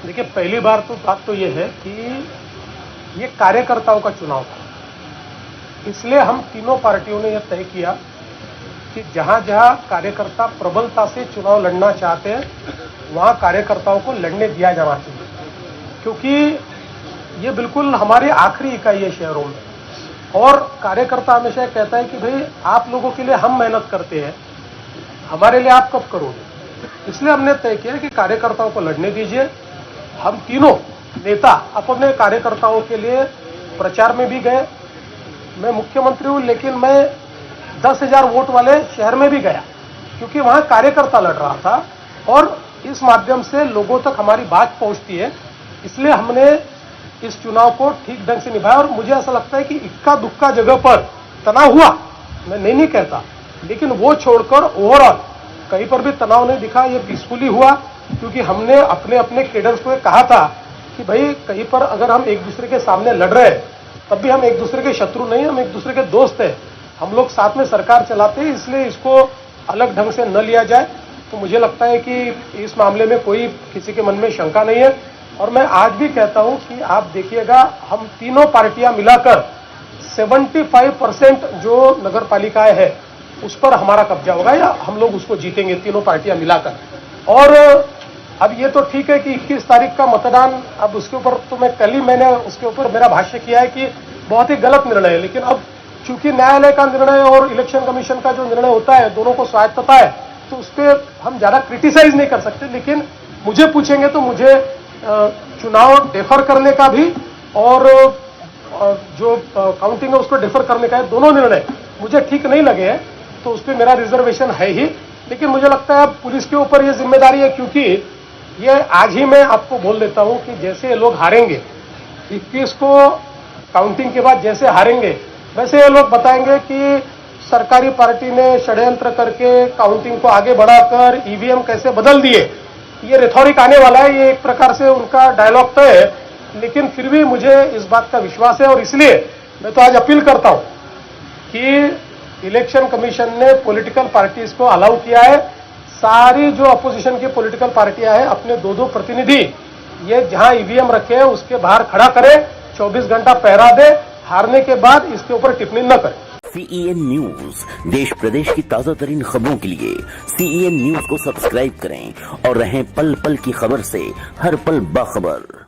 देखिए, पहली बार तो बात तो ये है कि ये कार्यकर्ताओं का चुनाव था, इसलिए हम तीनों पार्टियों ने यह तय किया कि जहां जहां कार्यकर्ता प्रबलता से चुनाव लड़ना चाहते हैं, वहां कार्यकर्ताओं को लड़ने दिया जाना चाहिए, क्योंकि ये बिल्कुल हमारी आखिरी इकाई है शहरों में। और कार्यकर्ता हमेशा कहता है कि भाई आप लोगों के लिए हम मेहनत करते हैं, हमारे लिए आप कब करोगे। इसलिए हमने तय किया कि कार्यकर्ताओं को लड़ने दीजिए। हम तीनों नेता अपने कार्यकर्ताओं के लिए प्रचार में भी गए। मैं मुख्यमंत्री हूं, लेकिन मैं 10,000 वोट वाले शहर में भी गया, क्योंकि वहां कार्यकर्ता लड़ रहा था और इस माध्यम से लोगों तक हमारी बात पहुंचती है। इसलिए हमने इस चुनाव को ठीक ढंग से निभाया। और मुझे ऐसा लगता है कि इक्का दुक्का जगह पर तनाव हुआ, मैं नहीं कहता, लेकिन वो छोड़कर ओवरऑल कहीं पर भी तनाव नहीं दिखा। ये पीसफुली हुआ, क्योंकि हमने अपने अपने केडर्स को कहा था कि भाई कहीं पर अगर हम एक दूसरे के सामने लड़ रहे हैं, तब भी हम एक दूसरे के शत्रु नहीं, हम एक दूसरे के दोस्त हैं, हम लोग साथ में सरकार चलाते हैं, इसलिए इसको अलग ढंग से न लिया जाए। तो मुझे लगता है कि इस मामले में कोई किसी के मन में शंका नहीं है। और मैं आज भी कहता हूं कि आप देखिएगा, हम तीनों पार्टियां मिलाकर 75% जो नगर पालिकाएं है उस पर हमारा कब्जा होगा, या हम लोग उसको जीतेंगे तीनों पार्टियां मिलाकर। और अब ये तो ठीक है कि 21 तारीख का मतदान, अब उसके ऊपर तो मैंने उसके ऊपर मेरा भाष्य किया है कि बहुत ही गलत निर्णय है। लेकिन अब चूंकि न्यायालय का निर्णय और इलेक्शन कमीशन का जो निर्णय होता है, दोनों को स्वायत्तता है, तो उस पर हम ज्यादा क्रिटिसाइज नहीं कर सकते। लेकिन मुझे पूछेंगे तो मुझे चुनाव डेफर करने का भी और जो काउंटिंग है उसको डेफर करने का है, दोनों निर्णय मुझे ठीक नहीं लगे हैं, तो उस पर मेरा रिजर्वेशन है ही। लेकिन मुझे लगता है अब पुलिस के ऊपर ये जिम्मेदारी है, क्योंकि ये आज ही मैं आपको बोल देता हूं कि जैसे ये लोग हारेंगे 21 को काउंटिंग के बाद, जैसे हारेंगे वैसे ये लोग बताएंगे कि सरकारी पार्टी ने षड्यंत्र करके काउंटिंग को आगे बढ़ाकर ईवीएम कैसे बदल दिए। ये रिथॉरिक आने वाला है, ये एक प्रकार से उनका डायलॉग तय है। लेकिन फिर भी मुझे इस बात का विश्वास है, और इसलिए मैं तो आज अपील करता हूं कि इलेक्शन कमीशन ने पॉलिटिकल पार्टीज को अलाउ किया है, सारी जो अपोजिशन की पॉलिटिकल पार्टियां हैं अपने 2-2 प्रतिनिधि ये जहां ईवीएम रखे हैं उसके बाहर खड़ा करें, 24 घंटा पहरा दे, हारने के बाद इसके ऊपर टिप्पणी न करें। CEN न्यूज देश प्रदेश की ताजा तरीन खबरों के लिए CEN न्यूज को सब्सक्राइब करें और रहें पल पल की खबर से हर पल बाखबर।